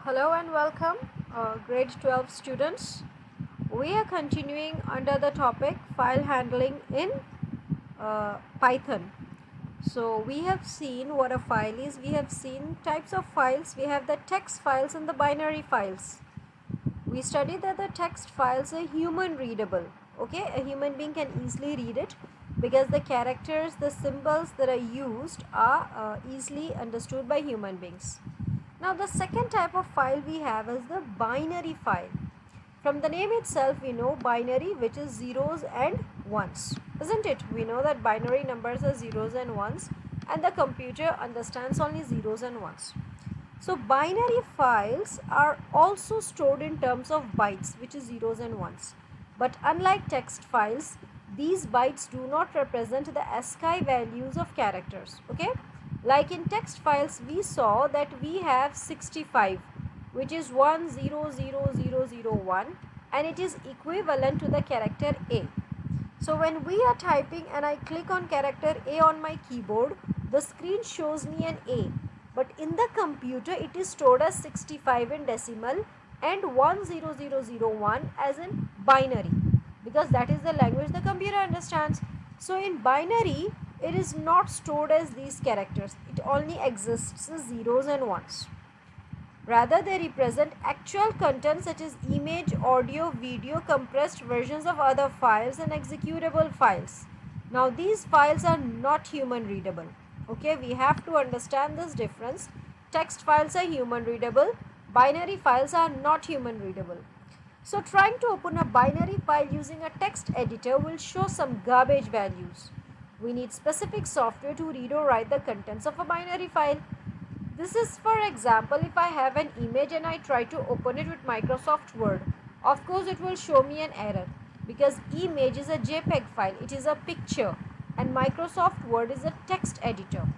Hello and welcome, grade 12 students. We are continuing under the topic file handling in Python. So we have seen what a file is, we have seen types of files, we have the text files and the binary files. We studied that the text files are human readable. Okay, a human being can easily read it because the characters, the symbols that are used are easily understood by human beings. Now the second type of file we have is the binary file. From the name itself we know binary, which is zeros and ones, isn't it? We know that binary numbers are zeros and ones and the computer understands only zeros and ones. So binary files are also stored in terms of bytes, which is zeros and ones. But unlike text files, these bytes do not represent the ASCII values of characters. Okay, like in text files we saw that we have 65, which is 100001, and it is equivalent to the character A. So when we are typing and I click on character A on my keyboard, the screen shows me an A. But in the computer it is stored as 65 in decimal and 10001 as in binary, because that is the language the computer understands. So in binary it is not stored as these characters, it only exists as zeros and ones. Rather, they represent actual content such as image, audio, video, compressed versions of other files and executable files. Now, these files are not human readable. Okay, we have to understand this difference. Text files are human readable, binary files are not human readable. So, trying to open a binary file using a text editor will show some garbage values. We need specific software to read or write the contents of a binary file. This is, for example, if I have an image and I try to open it with Microsoft Word. Of course, it will show me an error because image is a JPEG file, it is a picture, and Microsoft Word is a text editor.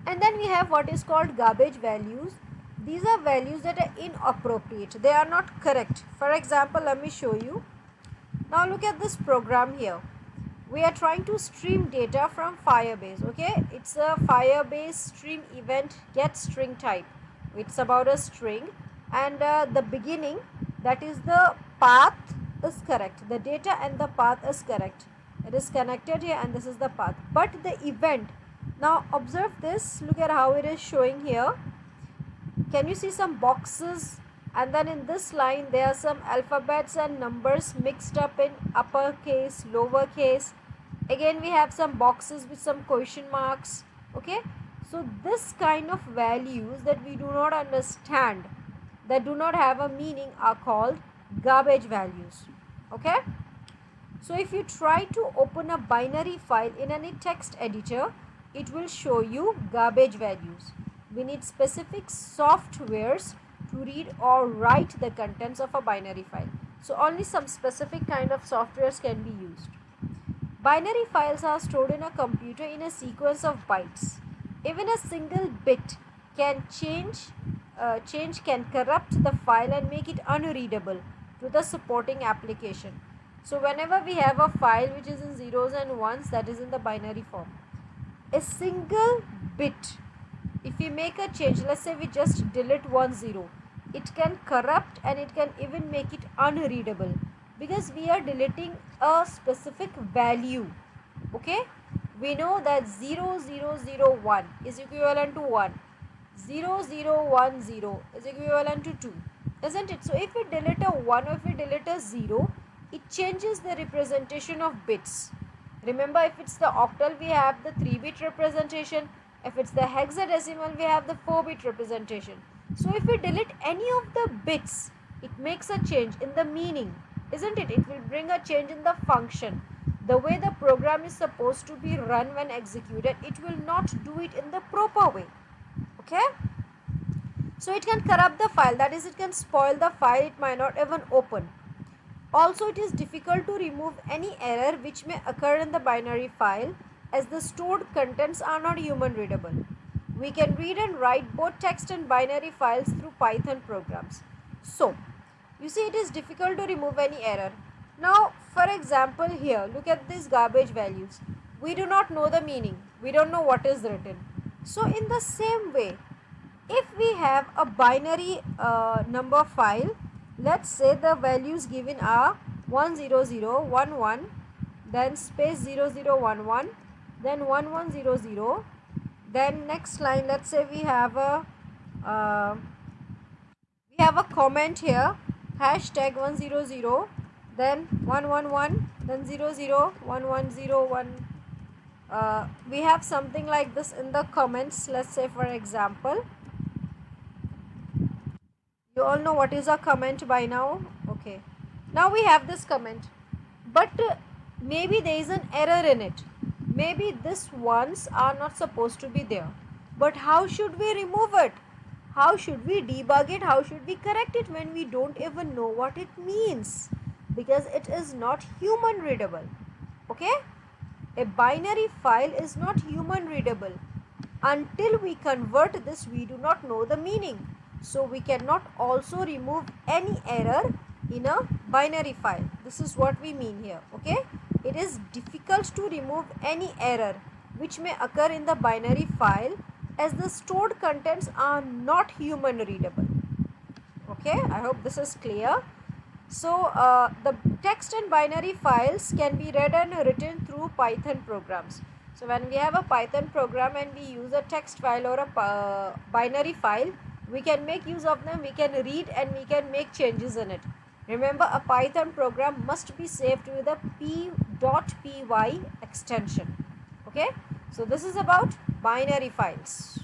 And then we have what is called garbage values. These are values that are inappropriate, they are not correct. For example, let me show you. Now look at this program here. We are trying to stream data from Firebase. Okay, it's a Firebase stream event get string type. It's about a string, and the beginning, that is the path, is correct. The data and the path is correct. It is connected here and this is the path. But the event, now observe this, look at how it is showing here. Can you see some boxes? And then in this line there are some alphabets and numbers mixed up in uppercase, lowercase. Again we have some boxes with some question marks. Okay, so this kind of values that we do not understand, that do not have a meaning, are called garbage values. Okay, so if you try to open a binary file in any text editor, it will show you garbage values. We need specific softwares to read or write the contents of a binary file. So only some specific kind of softwares can be used. Binary files are stored in a computer in a sequence of bytes. Even a single bit can can corrupt the file and make it unreadable to the supporting application. So whenever we have a file which is in zeros and ones, that is in the binary form. A single bit, if we make a change, let's say we just delete 10, it can corrupt and it can even make it unreadable because we are deleting a specific value. Okay, we know that 0001 is equivalent to 1, 0010 is equivalent to 2, isn't it? So if we delete a 1 or if we delete a 0, it changes the representation of bits. Remember, if it's the octal, we have the 3-bit representation. If it's the hexadecimal, we have the 4-bit representation. So if we delete any of the bits, it makes a change in the meaning, isn't it? It will bring a change in the function. The way the program is supposed to be run when executed, it will not do it in the proper way. Okay? So it can corrupt the file, that is, it can spoil the file, it might not even open. Also, it is difficult to remove any error which may occur in the binary file, as the stored contents are not human readable. We can read and write both text and binary files through Python programs. So, you see, it is difficult to remove any error. Now, for example, here, look at these garbage values. We do not know the meaning. We don't know what is written. So, in the same way, if we have a binary number file, let's say the values given are 10011, then space 0011, then 1100, then next line, let's say uh, we have a comment here, hashtag 100, then 111, then 001101. We have something like this in the comments. Let's say, for example, you all know what is a comment by now. Okay, now we have this comment, but maybe there is an error in it. Maybe this ones are not supposed to be there, but how should we remove it? How should we debug it? How should we correct it when we don't even know what it means? Because it is not human readable. Okay, a binary file is not human readable. Until we convert this, we do not know the meaning. So we cannot also remove any error in a binary file. This is what we mean here. Okay, it is difficult to remove any error which may occur in the binary file, as the stored contents are not human readable. Okay, I hope this is clear. So the text and binary files can be read and written through Python programs. So when we have a Python program and we use a text file or a binary file, we can make use of them, we can read and we can make changes in it. Remember, a Python program must be saved with a p.py extension. Okay, so this is about binary files.